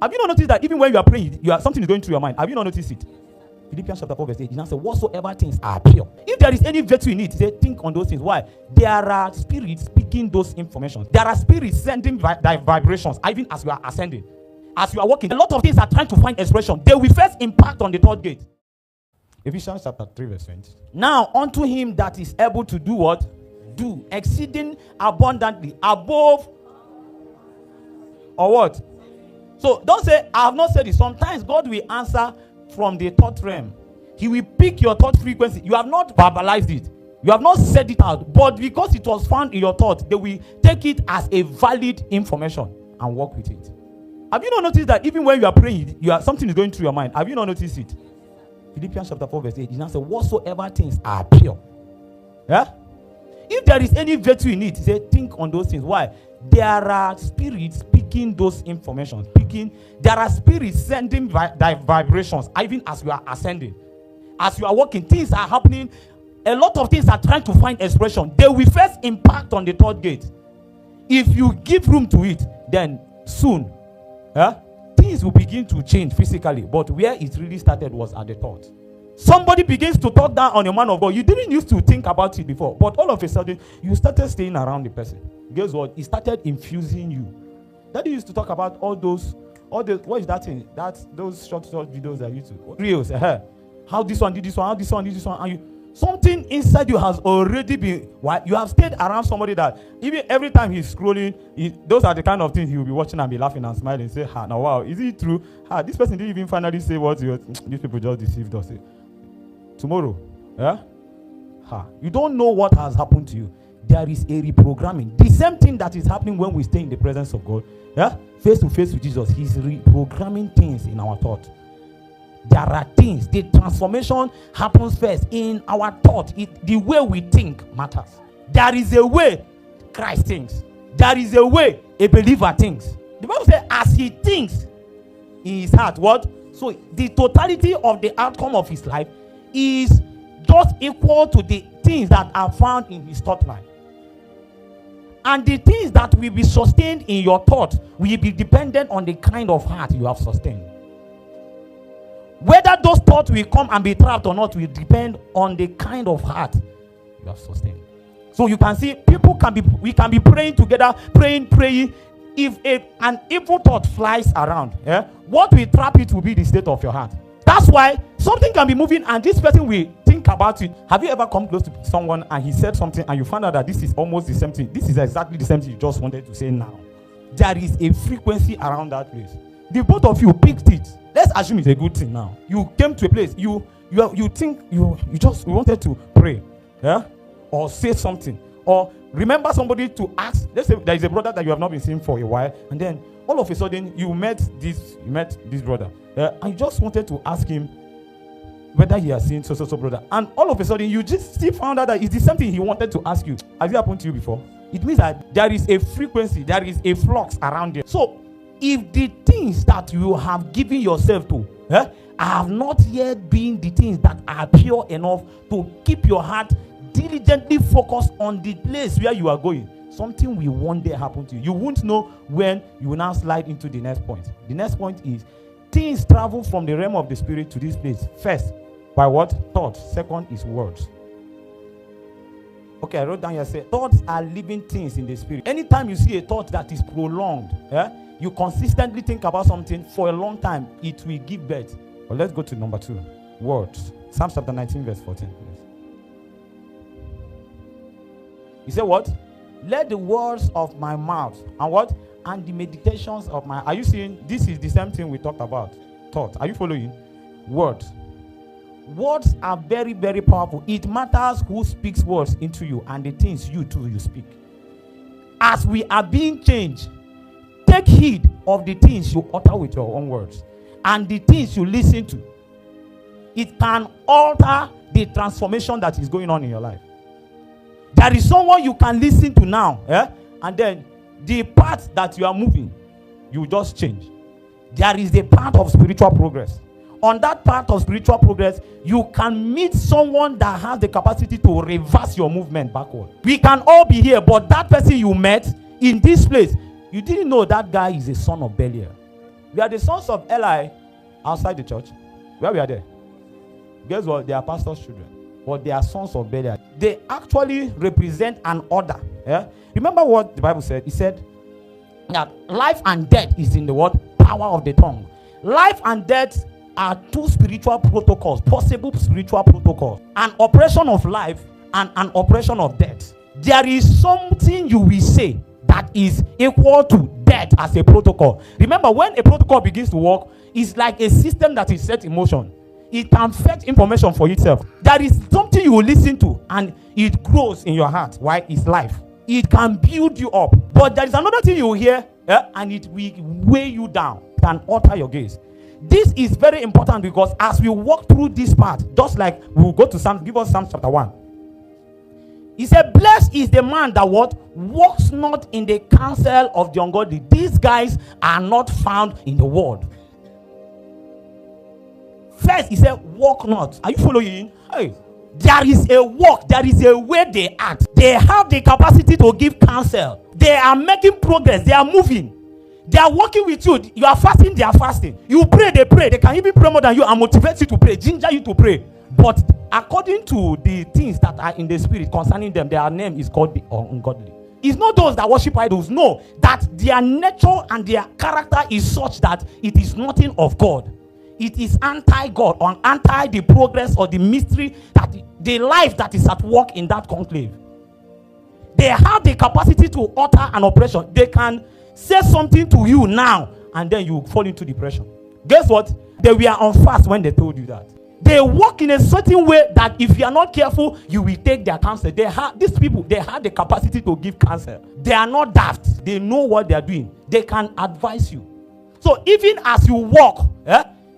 Have you not noticed that even when you are praying, something is going through your mind? Have you not noticed it? Philippians chapter 4 verse 8, it now says, whatsoever things are pure. If there is any virtue in it, say, think on those things. Why? There are spirits speaking those information. There are spirits sending vibrations, even as you are ascending. As you are walking, a lot of things are trying to find expression. They will first impact on the third gate. Ephesians chapter 3 verse 20. Now unto him that is able to do what? Do exceeding abundantly above or what? So don't say, I have not said it. Sometimes God will answer from the thought realm. He will pick your thought frequency. You have not verbalized it. You have not said it out. But because it was found in your thought, they will take it as a valid information and work with it. Have you not noticed that even when you are praying, something is going through your mind? Have you not noticed it? Philippians chapter 4 verse 8, it now says, whatsoever things are pure. Yeah? If there is any virtue in it, say, think on those things. Why? There are spirits speaking those information. There are spirits sending vibrations, even as you are ascending. As you are walking, things are happening. A lot of things are trying to find expression. They will first impact on the third gate. If you give room to it, then soon, things will begin to change physically. But where it really started was at the thought. Somebody begins to talk down on your man of God. You didn't used to think about it before, but all of a sudden, you started staying around the person. Guess what? It started infusing you. Daddy used to talk about all those, what is that thing? Those short videos that YouTube. Reels. How this one did this one, how this one did this one. And something inside you has already been, you have stayed around somebody that, even every time he's scrolling, those are the kind of things he will be watching and be laughing and smiling and say, now wow, is it true? This person didn't even finally say what these people just deceived us. Tomorrow, you don't know what has happened to you. There is a reprogramming. The same thing that is happening when we stay in the presence of God, face to face with Jesus. He's reprogramming things in our thought. There are things. The transformation happens first in our thought. The way we think matters. There is a way Christ thinks. There is a way a believer thinks. The Bible says, as he thinks in his heart, what? So the totality of the outcome of his life is just equal to the things that are found in his thought life. And the things that will be sustained in your thought will be dependent on the kind of heart you have sustained. Whether those thoughts will come and be trapped or not will depend on the kind of heart you have sustained. So you can see, we can be praying together, praying. If an evil thought flies around, what will trap it will be the state of your heart. That's why something can be moving and this person will think about it. Have you ever come close to someone and he said something and you found out that this is almost the same thing? This is exactly the same thing you just wanted to say now. There is a frequency around that place. The both of you picked it. Let's assume it's a good thing now. You came to a place, you think you wanted to pray, or say something, or remember somebody to ask. Let's say there is a brother that you have not been seeing for a while, and then all of a sudden you met this brother, and you just wanted to ask him whether he has seen so brother, and all of a sudden you just still found out that it's the same thing he wanted to ask you. Has it happened to you before? It means that there is a frequency, there is a flux around it. So if the things that you have given yourself to have not yet been the things that are pure enough to keep your heart diligently focused on the place where you are going, something will one day happen to you. You won't know when you will now slide into the next point. The next point is things travel from the realm of the spirit to this place. First, by what? Thought. Second is words. Okay, I wrote down here, say, thoughts are living things in the spirit. Anytime you see a thought that is prolonged, you consistently think about something for a long time, it will give birth. Well, let's go to number 2. Words. Psalm chapter 19, verse 14. He said what? Let the words of my mouth and what? And the meditations of my... Are you seeing? This is the same thing we talked about. Thought. Are you following? Words. Words are very, very powerful. It matters who speaks words into you and the things you too you speak. As we are being changed, take heed of the things you utter with your own words and the things you listen to. It can alter the transformation that is going on in your life. There is someone you can listen to now, and then the path that you are moving, you just change. There is a path of spiritual progress. On that path of spiritual progress, you can meet someone that has the capacity to reverse your movement backward. We can all be here, but that person you met in this place, you didn't know that guy is a son of Belial. We are the sons of Eli outside the church. Where we are there. Guess what? They are pastor's children. But they are sons of Belial. They actually represent an order. Yeah? Remember what the Bible said? It said that life and death is in the word power of the tongue. Life and death are two spiritual protocols, possible spiritual protocols. An operation of life and an operation of death. There is something you will say that is equal to death as a protocol. Remember, when a protocol begins to work, it's like a system that is set in motion. It can fetch information for itself. There is something you will listen to and it grows in your heart. Why? It's life. It can build you up. But there is another thing you will hear and it will weigh you down. It can alter your gaze. This is very important because as we walk through this part, just like we'll go to Psalm, give us Psalm chapter 1. He said, blessed is the man that what? Walks not in the counsel of the ungodly. These guys are not found in the world. First, he said, walk not. Are you following? Hey, there is a walk. There is a way they act. They have the capacity to give counsel. They are making progress. They are moving. They are working with you. You are fasting. They are fasting. You pray. They pray. They can even pray more than you and motivate you to pray, ginger you to pray. But according to the things that are in the spirit concerning them, their name is called the ungodly. It's not those that worship idols. No, that their nature and their character is such that it is nothing of God. It is anti-God or anti the progress or the mystery that the life that is at work in that conclave. They have the capacity to alter an operation. They can say something to you now and then you fall into depression. Guess what? They were on fast when they told you that. They walk in a certain way that if you are not careful, you will take their counsel. These people, they have the capacity to give counsel. They are not daft. They know what they are doing. They can advise you. So even as you walk,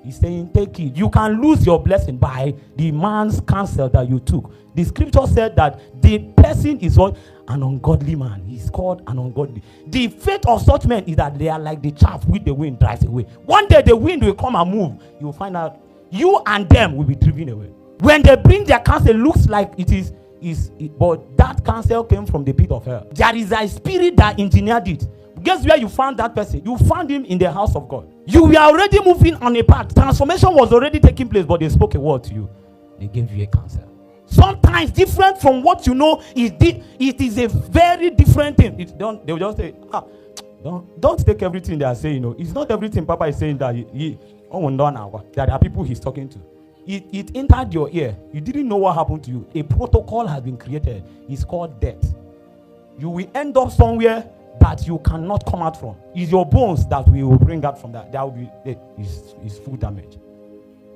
he's saying, take it. You can lose your blessing by the man's counsel that you took. The scripture said that the person is what? An ungodly man. He's called an ungodly. The fate of such men is that they are like the chaff which the wind drives away. One day the wind will come and move. You will find out you and them will be driven away. When they bring their counsel, it looks like it is, but that counsel came from the pit of hell. There is a spirit that engineered it. Guess where you found that person? You found him in the house of God. You were already moving on a path. Transformation was already taking place, but they spoke a word to you. They gave you a counsel. Sometimes different from what you know, it is a very different thing. They will just say, don't take everything they are saying. It's not everything Papa is saying that there are people he's talking to. It entered your ear. You didn't know what happened to you. A protocol has been created. It's called death. You will end up somewhere that you cannot come out from. It's your bones that we will bring out from that. That will be is full damage.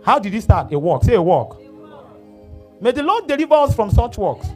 How did it start? A walk. Say a walk. May the Lord deliver us from such walks.